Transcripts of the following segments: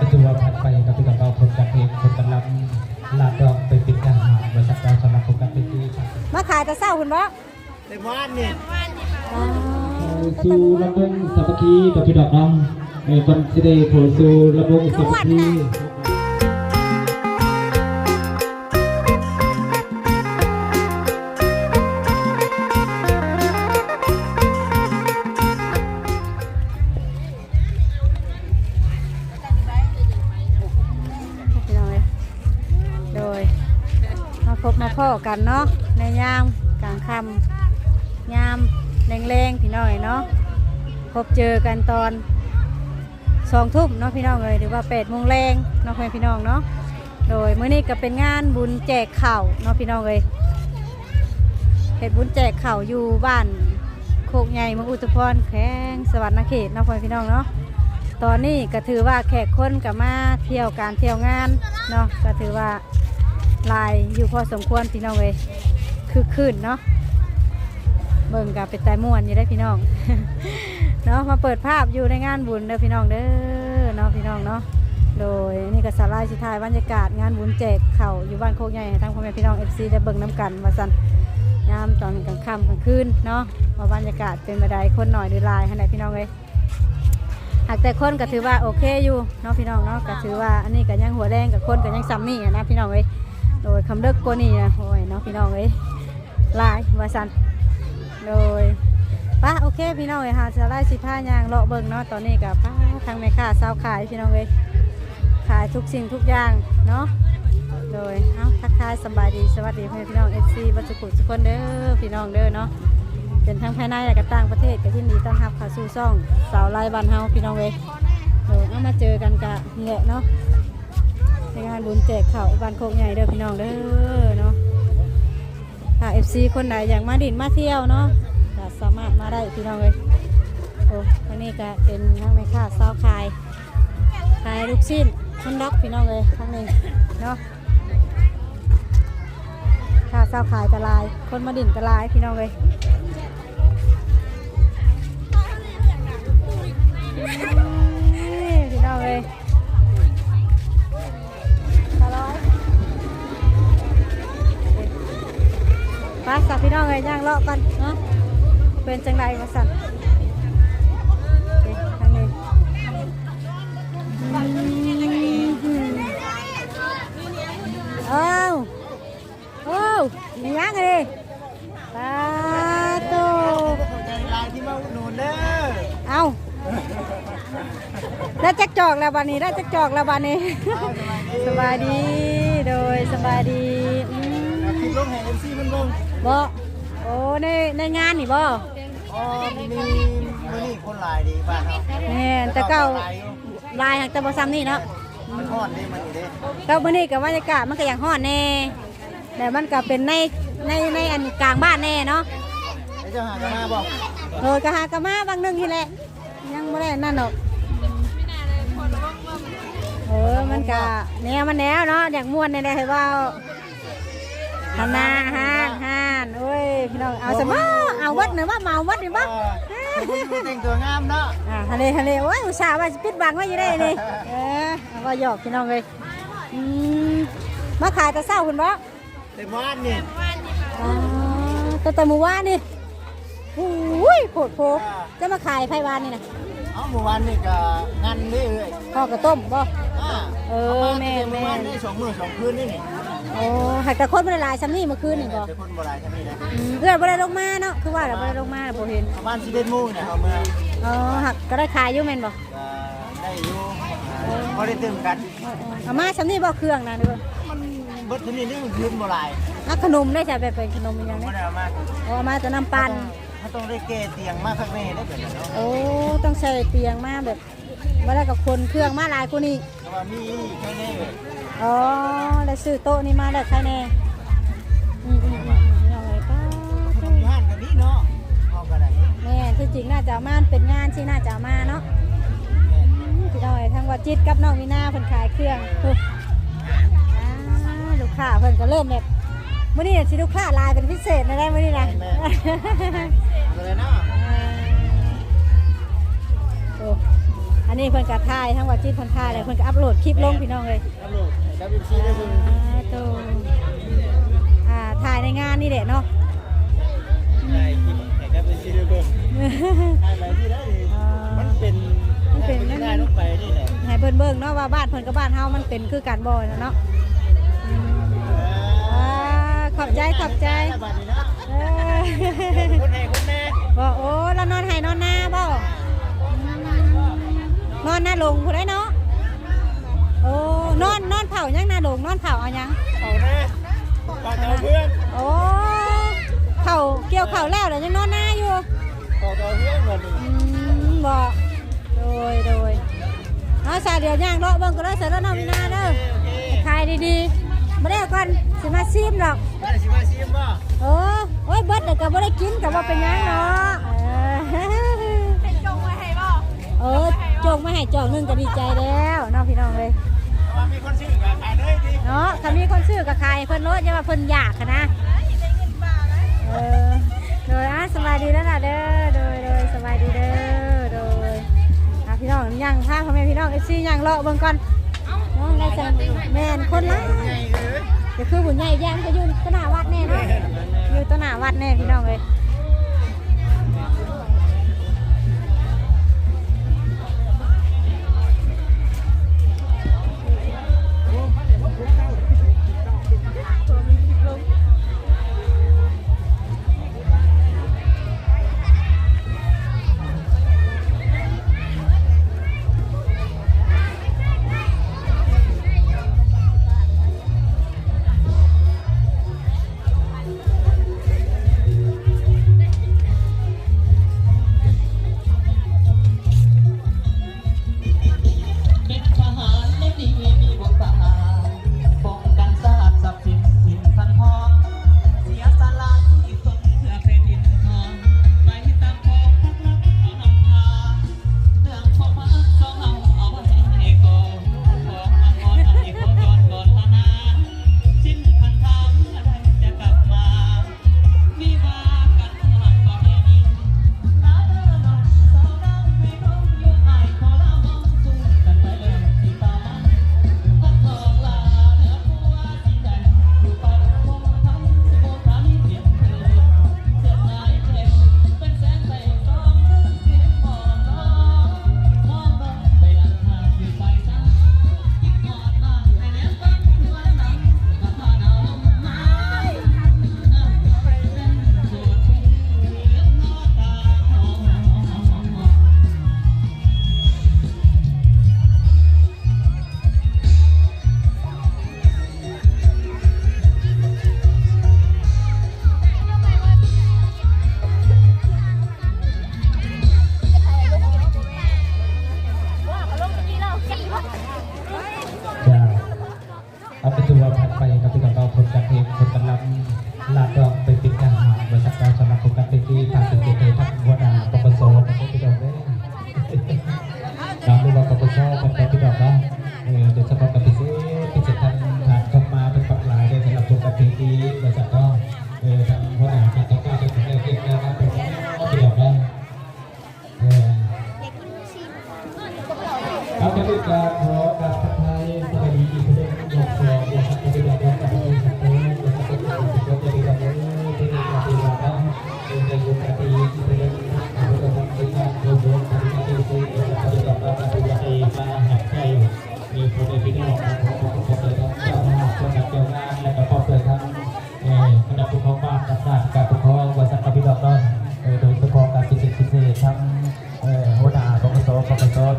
ปัจจุบันถัดไปกับพี่กับเราพบกันเองพบกันรับลาดองไปปิดการหาบริษัทเราสำหรับพบกันเป็นที่มาขายแต่เศร้าคุณบ่ในบ้านนี่สู่ระบบสัพพีกับพี่ดอกน้องคนที่ได้โผล่สู่ระบบสัพพีมาพ่อกันเนาะในยามกลางค่ำยามแรงๆพี่น้อยเนาะพบเจอกันตอน2 ทุ่มเนาะพี่น้องเลยหรือว่า8 โมงแรงเนาะพี่น้องเนาะโดยมื้อนี้ก็เป็นงานบุญแจกข้าวเนาะพี่น้องเลยเฮ็ดบุญแจกข้าวอยู่บ้านโคกใหญ่เมืองอุทุพรแข้งสวรรณเขตเนาะพี่น้องเนาะตอนนี้ก็ถือว่าแขกคนก็มาเที่ยวการเที่ยวงานเนาะก็ถือว่าลายอยู่พอสมควรพี่น้องเลยคือขึ้นเนาะเบิ่งกับเป็นตายม่วนอยู่ได้พี่น้อง เนาะมาเปิดภาพอยู่ในงานบุญเด้อพี่น้องเด้อเนาะพี่น้องเนาะโดยนี่ก็สาลายสุดท้ายบรรยากาศงานบุญแจกข้าวอยู่บ้านโคกใหญ่ทั้งพ่อแม่พี่น้อง FC ได้เบิ่งน้ำกันมาสั่นยามตอนกลางค่ำกลางคืนเนาะว่าบรรยากาศเป็นบันไดคนหน่อยหรือลายให้ไหนพี่น้องเลยหากแต่คนก็ถือว่าโอเคอยู่เนาะพี่น้องเนาะก็ถือว่าอันนี้ก็ยังหัวแดงกับคนก็ยังซ้ำนี่นะพี่น้องเลยโดยคำเลิกกว่านี่นะโอ้ยเนาะพี่น้องเอ้ยลายวาสันโดยป้าโอเคพี่น้องเอ้ยหาจะไล่15 อย่างเลาะเบิ่งเนาะตอนนี้กับป้าทางแม่ค้าสาวขายพี่น้องเอ้ยขายทุกสิ่งทุกอย่างเนาะโดยเอาทักทายสบายดีสวัสดีพี่น้อง FC บัจจุกุทุกคนเด้อพี่น้องเด้อเนาะเป็นทั้งภายในและก็ต่างประเทศก็ยินดีต้อนรับเข้าสู่ช่องสาวไล่บ้านเฮาพี่น้องเอ้ยโดยเอามาเจอกันกะนี่แหละเนาะในงานบุญแจกข้าวบ้านโคกใหญ่เด้อพี่น้องเด้อเนาะถ้า FC คนไหนอยากมาดินมาเที่ยวเนาะก็สามารถมาได้พี่น้องเลยโอ้อันนี้ก็เป็นทั้งแม่ค้าสาวขายลูกชิ้นคนด็อกพี่น้องเลยทั้งนี้เนาะค่าสาวขายกระลายคนมาดินกระลายพี่น้องเลยพี่น้องเลยมาสับพี่น้องเลยย่างเลาะกันเนาะเป็นจังไรมาสั่นทางนี้อ้าวโอ้ยย่างเลยปลาโตใจลายที่มาอุดหนุนเด้อเอาได้จักจอกแล้ววันนี้ได้จักจอกแล้ววันนี้สบายดีโดยสบายดีคลิปลงแห่ง MC มันลงบ่โอ้ในงานนี่บ่อ๋อมีมื้อนี้คนหลายดีบ้านเฮาแม่แต่เก่าลายหักแต่บ่ซ้ำนี่เนาะมันฮ้อนเด้มันนี่เด้ก็มื้อนี้ก็บรรยากาศมันก็อย่างฮ้อนแน่แต่มันก็เป็นในอันกลางบ้านแน่เนาะเจ้าหากะมาบ่โดยก็หากะมาบางนึงทีแหละยังบ่ได้นั่นดอกมันก็แนวมันแนวเนาะอยากม่วนแน่ๆให้ว่าทำนาห่านโอ้ยพี่น้องเอาสมอเอาวัดหน่อยว่าเมาวัดหน่อยว่าแต่งตัวงามเนาะทะเลโอ้ยอุตส่าห์ว่าปิดบังไว้อยู่ได้นี่ว่าหยอกพี่น้องเลยมาขายแต่เศร้าคุณบ่ในบ้านนี่แต่เมื่อวานนี่อุ้ยโผดโผจะมาขายไผ่วานนี่นะเมื่อวานนี่ก็งานนี่เลยพ่อกระต้มบ่แม่ได้2 มื้อ 2 คืนนี่โอ้หักแต่คนบริลายซ้ำนี่เมื่อคืนนี่บ่คนบริลายซ้ำนี่นะเพื่อนบริลงมาเนาะคือว่าบริลงมาบ่เห็นประมาณ11 โมงเนี่ยเขาเมื่อหักก็ได้ขายอยู่แม่นบ่ได้อยู่บ่ได้ตื่นกันเอามาซ้ำนี่บ่เครื่องนะเด้อมันเบิดทีนี้นี่มันคืนบ่หลายขนมได้ใช่แบบเป็นขนมอย่างนี้มาแต่น้ำปั่นเขาต้องได้แก้เตียงมาข้างในได้แบบนั้นเนาะโอ้ต้องใส่เตียงมาแบบมาได้กับคนเครื่องมาหลายคนนี่แต่ว่ามีข้างในอ๋อได้ซื้อโต๊ะนี่มาได้ใครแน่เอาไว้ป้าห้านกันนี้เนาะเอาก็ได้แม่ที่จริงน่าจะมาเป็นงานที่น่าจะมาเนาะพี่น้อยทั้งวัดจิตกับน้องมีนาเพิ่นขายเครื่องลูกค้าเพิ่นก็เริ่มแบบมื้อนี้สิลูกค้าลายเป็นพิเศษนะได้มื้อนี้นะเลยเนาะอัน นี้เพิ่นก็ถ่ายทั้งว่าจิตเพิ่นถ่ายแล้วเพิ่นก็อัปโหลดคลิปลงพี่น้องเลย อัพโหลดให้กับพี่ได้เบิ่ง ตัวถ่ายในงานนี่แหละเนาะ ได้กินให้กับพี่ได้เบิ่งถ่ายไปที่ได้มันเป็นง่ายลงไปนี่แหละ ให้เพิ่นเบิ่งเนาะว่าบ้านเพิ่นกับบ้านเฮามันเป็นคือกันบ่เนาะขอบใจ บัดนี้นะ คนให้คนแม่ บ่โอ้แล้วนอนให้นอนหน้าบ่นอนหน้าลงผู้ใดเนาะโอ้นอนเผายังหน้าลงนอนเผาเอายัง เอาแน่ปากเอาเพื่อน โอ้เผาเกี่ยวเข่าแล้วเดี๋ยวยังนอนหน้าอยู่ ปากเอาเพื่อนหมด บ่โดยเอาสาเดี๋ยวย่างเลาะเบิ่งก็ได้เสร็จแล้วเนาะมีนาเด้อขายดีๆบ่ได้ก่อนสิมาซิมหรอก ได้สิมาชิมบ่ โอ้ยเบิดเดี๋ยวก็บ่ได้กินก็บ่เป็นหยังเนาะจงมาให้บ่จงมาให้จองนึงก็ดีใจแล้วเนาะพี่น้องเลย ว่ามีคนซื้อก็ขายเลยดิ เนาะถ้ามีคนซื้อก็ขายเพิ่นลดอย่าว่าเพิ่นอยากนะโดยสบายดีแล้วล่ะเด้อโดยสบายดีเด้อโดยพี่น้องย่างพาพ่อแม่พี่น้อง FC ย่างเลาะเบิ่งก่อนน้องได้จังแม่นคนละก็คือบุญใหญ่ย่างก็อยู่ต้นหน้าวัดแน่เนาะอยู่ต้นหน้าวัดแน่พี่น้องเลยเอาไปตัวถัดไปกับพี่น้องเราคนกันเองคนกันลำลาดดอกไปปิดการหาบริษัทเราสำหรับคนกันเป็นที่ทางเป็นเกตทักวัดาปปสเป็นพี่น้องได้เราดูว่าปปสเป็นพี่น้องเนาะโดยเฉพาะกับพิเศษทางผ่านเข้ามาเป็นปักหลายเลยสำหรับคนกันเป็นที่บริษัทเราทางวัดาเป็นต้องการเป็นสิ่งที่เก่งนะครับเป็นพี่น้องได้เอาไปด้วยการขอการทักทายสวัสดีอีกครั้งหนึ่งยกเสียงยกให้พี่น้องรับรู้สักครั้งยกให้พี่น้องรับรู้ที่เราที่นี่ปฏิบัตินะในยุคปฏิบัติที่เป็นการปฏิบัติการโดยรวมปฏิบัติที่ปฏิบัติปฏิบัติมาหักใจมีคนในพี่น้องของผมก็เลยทั้งเจ้าหน้าที่เจ้างานและก็พ่อเพื่อนทั้งคณะผู้ปกครองบ้านการปกครองบริษัทพี่น้องนั่นโดยเฉพาะการพิเศษทั้งหัวหน้าปปส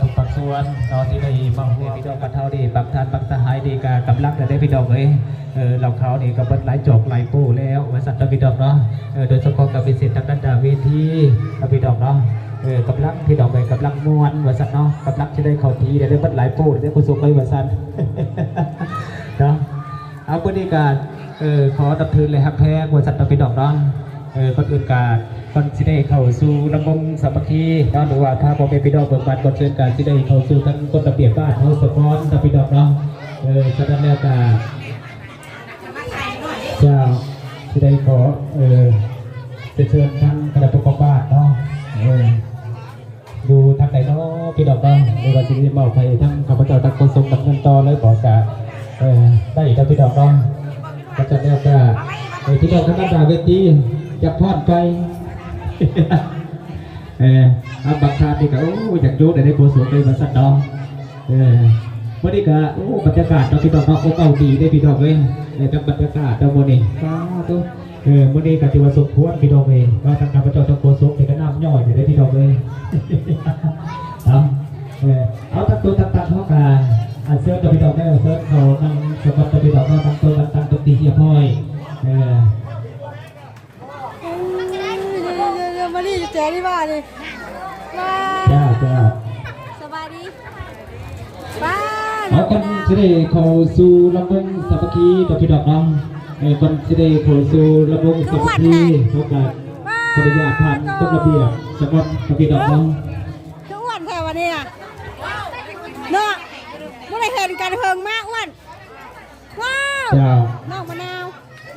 ทุกภาคส่วนตอนที่ได้มาหัวพี่น้องกันเท่าดีบางท่านบางสหายดีการกำลังได้พี่น้องเลยเราเขานี่ก็เบิ้ลหลายจอกหลายปูแล้วบริษัทพี่น้องเนาะโดยเฉพาะกับพิเศษทางด้านดาเวทีพี่น้องเนาะกำลังพี่น้องเลยกำลังม้วนบริษัทเนาะกำลังจะได้เข้าทีได้เบิ้ลหลายปูได้ผู้สูงเลยบริษัทเนาะเอาพอดีการขอดับทุนเลยครับแพ้บริษัทพี่น้องเนาะคนอื่นการคนที่ได้เข้าสู่ระบบสามัคคีเนาะหรือว่าถ้าพอเป็นพี่น้องเบิกบานคนเชิญการที่ได้เข้าสู่ทั้งกฎระเบียบบ้านเฮาสปอนต์พี่น้องเนาะฉะนั้นแล้วก็เจ้าที่ได้ขอจะเชิญทั้งคณะปกครองบ้านเนาะ อยู่ทางไหนเนาะพี่ดอกเนาะในวันที่จะมอบให้ทั้งข้าพเจ้าทั้งคนส่งดำเนินต่อเลยบอกจะได้ครับพี่ดอกเนาะก็จะเรียกว่าพี่ดอกทั้งหน้าเวทีจะพอดไปบางท่านนี่ก็อยากโยกได้โพสต์เลยมาสั่นดองวันนี้ก็บรรยากาศเราพี่ดอกเนาะเก่าดีได้พี่ดอกเลยกับบรรยากาศเราโมนี่ตัววันนี้ก็ถือว่าสมควรพี่ดอกเลยว่าทางข้าพเจ้าทั้งโพสต์ในก็น้ำย่อยได้พี่ดอกเลยเอาตั้งตัวตั้งเท่ากันเสื้อตัวพี่ดอกได้เสื้อเขานั่งสกัดตัวพี่ดอกเนาะตั้งตัวตั้งตัวตีเหี้ยพ่อยมาดิเจ๊ที่บ้านดิจ้าสบายดีบ้าเอาคนจะได้เข้าสู่ระบบสามัคคีตัวพี่ดอกเนาะคนจะได้เข้าสู่ระบบสามัคคีเท่ากันปริญาผ่านกฎระเบียบสกัดตัวพี่ดอกเนาะคืออ้วนแค่วันนี้อ่ะเนาะเมื่อไรเห็นกันเพิงมากอ้วนว้าวน้องมะนาว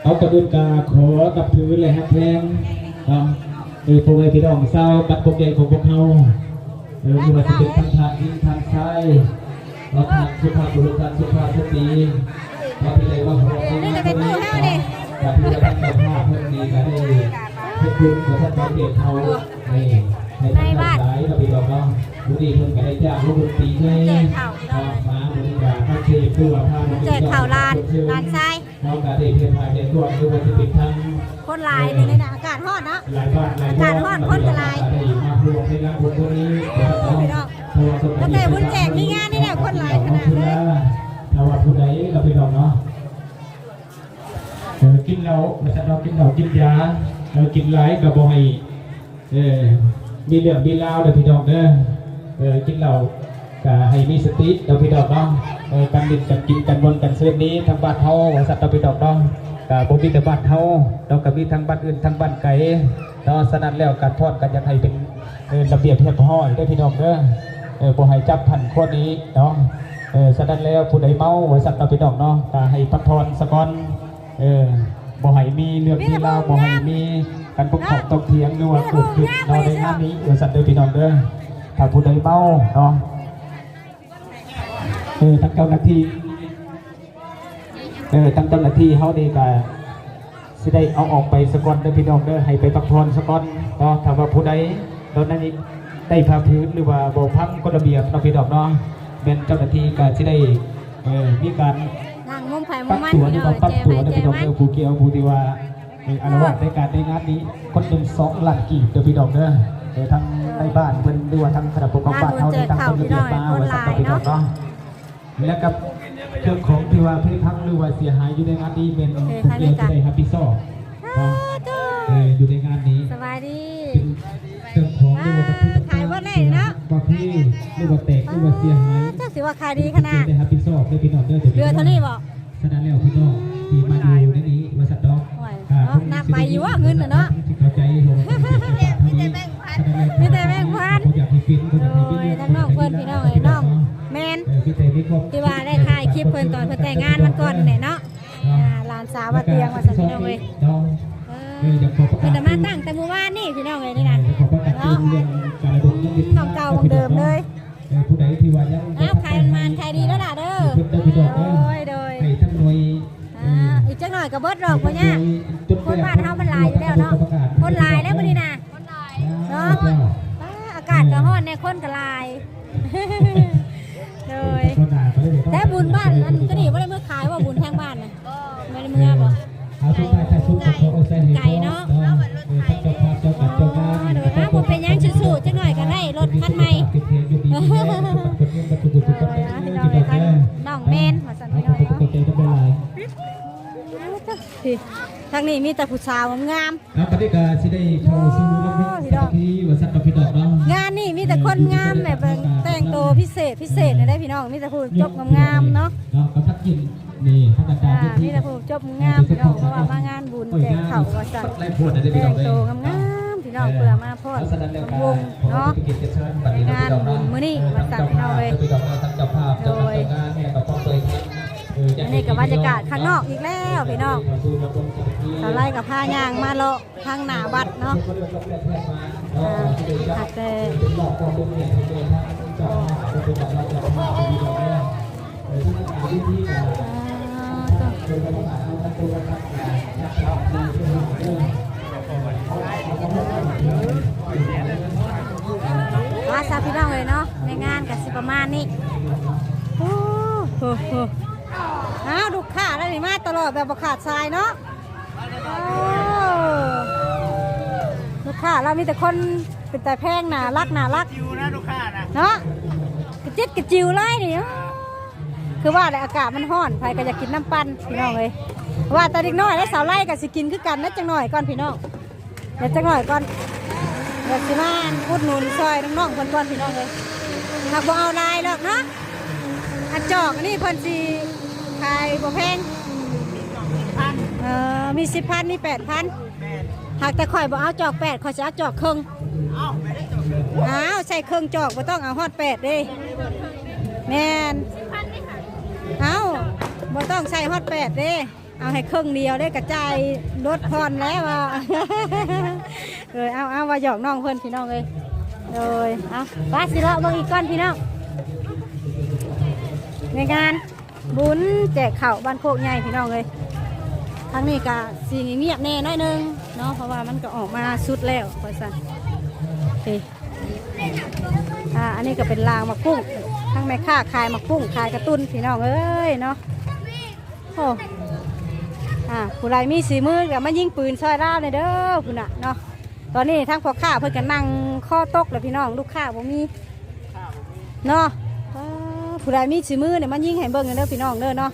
เอากระดุมกาขอกับพื้นเลยฮะแพงพวกไอ้พี่น้องเศร้าบัดพวกใหญ่ของพวกเขาไม่ว่าจะเป็นทางดินทางทรายเราทางสุภาพบุรุษทางสุภาพสตรีเราที่ไหนว่าเรานี่จะเป็นตู้เท่าดิการที่เราทำสุภาพเพื่อนดีกันได้ให้คุณกับท่านการเด็กเขาในบ้านหลายเราไปลองเนาะดูดีเพื่อนกันได้จ้างลูกดนตรีให้มาบริการข้าเชฟผู้ว่าท่านเจ็ดเข่าลานทรายเราการได้เพียงภายในตัวหรือว่าจะเป็นทางคนลายในอากาศฮอดเนาะอากาศฮอดคนกระลายตั้งแต่บุญแจกมีงานนี่แหละคนลายขนาดเลยเราว่าผู้ใดเราไปลองเนาะกินเรากินเรากินยาเรากินหลายกระบอกให้มีเรื่องมีเล่าเดี๋ยวพี่ดอกเด้อกินเราให้มีสติเดี๋ยวพี่ดอกเนาะการดื่มกันกินกันบนกันเส้นนี้ทางบ้านเฮาสัตว์เดี๋ยวพี่ดอกเนาะผมมีแต่บ้านเฮาเราก็มีทางบ้านอื่นทางบ้านไกลเราสนัดแล้วการทอดกันยังให้เป็นระเบียบเรียบร้อยได้พี่น้องเด้อผู้ให้จับพันข้อนี้เนาะสนัดแล้วผู้ใดเมาสัตว์เราพี่น้องเนาะก็ให้พักผ่อนสักก่อนบ่ให้มีเรื่องมีเล่าบ่ให้มีการปกครองตกเถียงหรือว่าเกิดขึ้นในงานนี้สัตว์เด้อพี่น้องเด้อถ้าผู้ใดเมาเนาะทั้งเจ้าหน้าที่ตั้งเจ้าหน้าที่เขาดีกว่าสิได้เอาออกไปสกอนเด้อพี่น้องเด้อให้ไปพักผ่อนสกอนก็ถ้าว่าผู้ใดตอนนั้นได้พาพื้นหรือว่าบ่พังกฎระเบียบเราพี่น้องเนาะเป็นเจ้าหน้าที่ก็สิได้มีการปักตัวหรือว่าปักตัวเด้อพี่น้องเด้อผู้เกี่ยวผู้ที่ว่าอนุวัตในการในงานนี้คนเป็น2 ล้านกีบเด้อพี่น้องเด้อทั้งในบ้านเพิ่นหรือว่าทั้งคณะปกครองบ้านเขาได้ตั้งเป็นระเบียบมาว่าสักพี่น้องเนาะแล้วกับเครื่องของที่ว่าพิพักหรือว่าเสียหายอยู่ในงานนี้เป็นผู้เกี่ยวกับได้ครับพี่ซ่ออยู่ในงานนี้สบายดีเครื่องของหรือว่าขายว่าไหนเนาะบางที่หรือว่าแตกหรือว่าเสียหายถ้าสิว่าขายดีขนาดได้ครับพี่ซ่อได้พี่น้องเด้อเรือเท่านี้บอกฉะนั้นแล้วพี่น้องที่มาอยู่ในนี้ว่าสัตว์ดอกนักไปอยู่ว่าเงินเนาะที่เข้าใจผมมีแต่แบ่งพันอยากให้ฟินก็อยากให้ฟินทั้งน้องเพื่อนพี่น้องไอ้น้องแมนที่ว่าได้ถ่ายคลิปเพื่อนตอนเพื่อนแต่งงานวันก่อนเนี่ยเนาะหลานสาวมาเตียงมาสั่งพี่น้องเลยเพื่อนมาตั้งแต่เมื่อวานนี่พี่น้องเลยนี่นะเนาะน้องเก่าของเดิมเลยผู้ใดที่ว่ายังอ้าวใครมันใครดีแล้วล่ะเด้อโดยทั้งหน่วยอีกจังหน่อยกับเบิร์ดหรอกพ่อเนี่ยคนบ้านเฮามันลายอยู่แล้วเนาะคนลายแล้ววันนี้นะเนาะอากาศก็ร้อนในคนก็ลายเลยแต่บุญบ้านอันก็ดีว่าได้เมื่อขายว่าบุญแท่งบ้านนะไม่ได้เมื่อบ่ไก่เนาะโดยถ้าผมเป็นยังสู้ๆจังหน่อยก็ได้รถคันใหม่น้องเมนมาสั่นพี่น้องเนาะทางนี้มีแต่ผู้สาวงามปฏิกาสิได้โชว์สู้แล้วที่วัสัตว์พี่ดอกเนาะงานนี่มีแต่คนงามแบบแต่งตัวพิเศษได้พี่น้องมีแต่ผู้จบงามเนาะเขาทักกินนี่ทักกระจายมีแต่ผู้จบงามพี่น้องเพราะว่ามางานบุญแจกข้าววัสัตว์แต่งตัวงามพี่น้องเพื่อมาพอดวงเนาะงานบุญมื้อนี้วัสัตว์พี่น้องเลยโดยอันนี้กับบรรยากาศข้างนอกอีกแล้วพี่น้องสไลด์กับผ้ายางมาเลาะทางหน้าบัดเนาะ หากแต่ เป็นหลอกความเป็นเนี่ยเป็นทางจอดเป็นแบบเราจะมาเป็นดีเราเนี่ยที่จะมีวิธีการเป็นภาษาอังกฤษเป็นภาษาอังกฤษนะครับเป็นภาษาอังกฤษ ว่าซาพี่น้องเลยเนาะในงานกับสิประมาณนี้โอ้โหอ้าวดูข่าแล้วนี่มาตลอดแบบประขาดทรายเนาะลูกค้าเรามีแต่คนเป็นแต่แพงน่ารักจิวนะลูกค้านะ เนาะกระจิตกระจิวไล่นี่คือว่าแต่อากาศมันร้อนใครก็อยากกินน้ำปั่นพี่น้องเลยว่าแต่เด็กน้อยและสาวไล่ก็สิกินคือกันนะจังหน่อยก่อนพี่น้องเดี๋ยวจังหน่อยก่อนเดี๋ยวสิมาพูดหนุนซอยน้องๆก่อนพี่น้องเลยหากบ่เอาลายหรอกเนาะอัดจอกนี่เพิ่นสิขายบ่แพงมี10,000มี8,000หากแต่ข่อยบ่เอาจอก8ข่อยจะเอาจอกครึ่งอ้าวใส่ครึ่งจอกบ่ต้องเอาฮอด8เด้แม่นเอาบ่ต้องใส่ฮอด8เด้เอาให้ครึ่งเดียวได้กระจายลดพรแล้วว่าเลยเอาว่าหยอกน้องเพื่อนพี่น้องเลยเลยเอาป้าสิเลาะเบิ่งอีกก้อนพี่น้องในงานบุญแจกข้าวบ้านโคกใหญ่พี่น้องเลยทั้งนี้ก็สีเงียบแน่น้อยนึงเนาะเพราะว่ามันก็ออกมาสุดแล้วคอยสั่นโอเคอันนี้ก็เป็นรางมะกุ้งทั้งแม่ค้าขายมะกุ้งขายกระตุ้นพี่น้องเอ้ยเนาะโอ้ผู้ไรมีสีมือกับมายิงปืนซอยล่าเลยเด้อคุณน่ะเนาะตอนนี้ทั้งพ่อข้าเพิ่นกันนั่งข้อตกเลยพี่น้องลูกค้าบ่มีเนาะผู้ไรมีสีมือเนี่ยมายิงให้เบิ่งกันเด้อพี่น้องเด้อเนาะ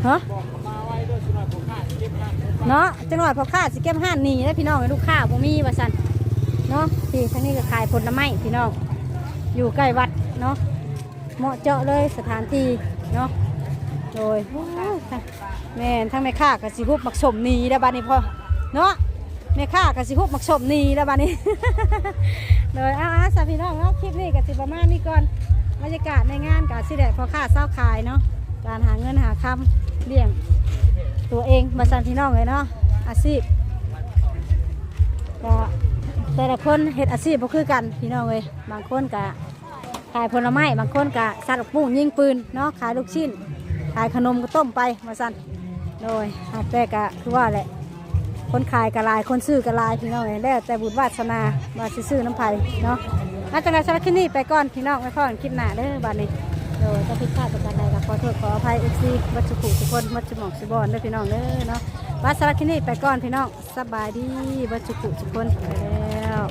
ฮะเนาะจังหวัดพ่อข้าสิเก็บห่านหนีได้พี่น้องลูกค้าบ่มีว่าซั่นเนาะที่ทั้งนี้ก็ขายผลไม้พี่น้องอยู่ใกล้วัดเนาะเหมาะเจาะเลยสถานที่เนาะโดยแม่ทั้งแม่ค้ากับสิฮุบมักสมนีแล้วบ้านนี้พอเนาะแม่ค้ากับสิฮุบมักสมนีแล้วบ้านนี้เลยสาพี่น้องเนาะคลิปนี้กับสิประมาณนี้ก่อนบรรยากาศในงานกับสิแดดพอค้าเศร้าขายเนาะการหาเงินหาคำเลี้ยงตัวเองมาสั่นพี่น้องเลยเนาะอาชีพก็แต่ละคนเฮ็ดอาชีพก็คือกันพี่น้องเลยบางคนก็ขายผลไม้บางคนก็สัตว์ปุ้งยิงปืนเนาะขายลูกชิ้นขายขนมก็ต้มไปมาสั่นโดยแต่ก็คือว่าแหละคนขายกระลายคนซื้อกระลายพี่น้องเลยแล้วแต่บุญวาสนามาซื้อน้ำไผ่เนาะอาจารย์สารคดีไปก่อนพี่น้องไปก่อนคลิปหน้าเด้อบ้านนี้โดยถ้าผิดพลาดประการใดก็ขอโทษขออภัยFCวัชกุทุกคนวัชหมอกสิบอนเด้อพี่น้องเด้อเนาะสารคดีไปก่อนพี่น้องสบายดีวัชกุทุกคนไปแล้ว